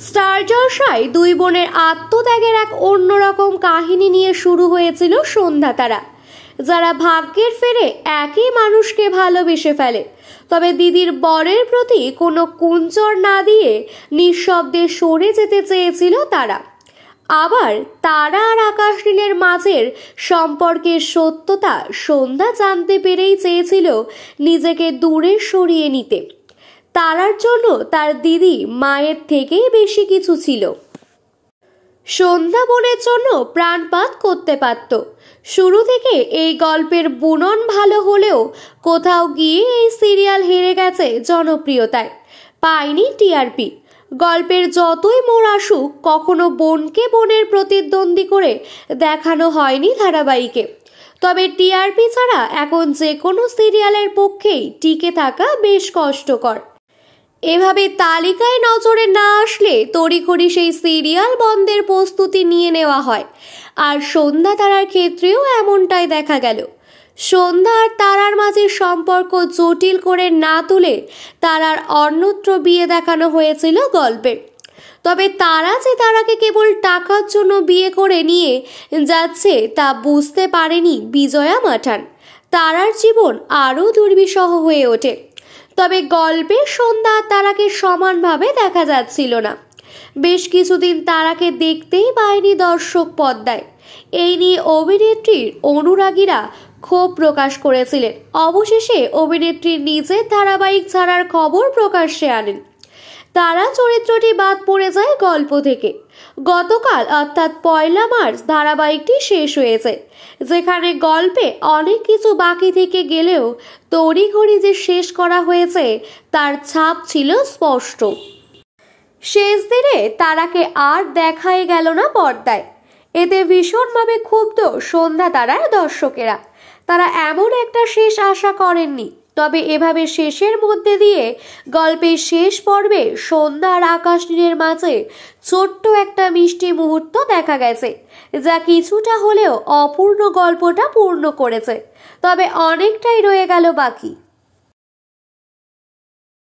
Star জলসায় দুই বোনের আত্মত্যাগের এক অন্যরকম কাহিনী নিয়ে শুরু হয়েছিল সন্ধ্যা তারা, যারা ভাগ্যের ফেরে একই মানুষকে ভালোবেসে ফেলে। তবে দিদির বরের প্রতি কোনো কুঞ্চর না দিয়ে নিঃশব্দে সরে যেতে চেয়েছিল তারা। আবার তারা আর আকাশ নীলের মাঝের সম্পর্কের সত্যতা সন্ধ্যা জানতে পেরেই চেয়েছিল নিজেকে দূরে সরিয়ে নিতে। তারার জন্য তার দিদি মায়ের থেকেই বেশি কিছু ছিল। সন্ধ্যা বোনের জন্য প্রাণপাত করতে পারত। শুরু থেকে এই গল্পের বুনন ভালো হলেও কোথাও গিয়ে এই সিরিয়াল হেরে গেছে জনপ্রিয়তায়, পায়নি টিআরপি। গল্পের যতই মোড় আসুক, কখনো বোনকে বোনের প্রতিদ্বন্দ্বী করে দেখানো হয়নি ধারাবাহিকে। তবে টিআরপি ছাড়া এখন যে কোনো সিরিয়ালের পক্ষেই টিকে থাকা বেশ কষ্টকর। এভাবে তালিকায় নজরে না আসলে তড়িঘড়ি সেই সিরিয়াল বন্ধের প্রস্তুতি নিয়ে নেওয়া হয়। আর সন্ধ্যা তারার ক্ষেত্রেও এমনটাই দেখা গেল। সন্ধ্যা আর তারার মাঝের সম্পর্ক জটিল করে না তুলে তারার অন্যত্র বিয়ে দেখানো হয়েছিল গল্পে। তবে তারা যে তারাকে কেবল টাকার জন্য বিয়ে করে নিয়ে যাচ্ছে তা বুঝতে পারেনি বিজয়া মাঠান। তারার জীবন আরও দুর্বিষহ হয়ে ওঠে। তবে গল্পে সন্ধ্যা তারাকে সমানভাবে দেখা যাচ্ছিল না। বেশ কিছুদিন তারাকে দেখতেই পায়নি দর্শক পর্দায়। এই নিয়ে অভিনেত্রীর অনুরাগীরা ক্ষোভ প্রকাশ করেছিলেন। অবশেষে অভিনেত্রী নিজের ধারাবাহিক ছাড়ার খবর প্রকাশ্যে আনেন। তারা চরিত্রটি বাদ পড়ে যায় গল্প থেকে। গতকাল অর্থাৎ 1 মার্চ ধারাবাহিকটি শেষ হয়েছে, যেখানে গল্পে অনেক কিছু বাকি থেকে গেলেও তড়িঘড়ি যে শেষ করা হয়েছে তার ছাপ ছিল স্পষ্ট। শেষ দিনে তারাকে আর দেখাই গেল না পর্দায়। এতে ভীষণভাবে ক্ষুব্ধ সন্ধ্যা তারার দর্শকেরা। তারা এমন একটা শেষ আশা করেননি। তবে এভাবে শেষের মধ্যে দিয়ে গল্পের শেষ পর্বে সন্ধ্যা আর আকাশ নীলের মাঝে ছোট্ট একটা মিষ্টি মুহূর্ত দেখা গেছে, যা কিছুটা হলেও অপূর্ণ গল্পটা পূর্ণ করেছে। তবে অনেকটাই রয়ে গেল বাকি।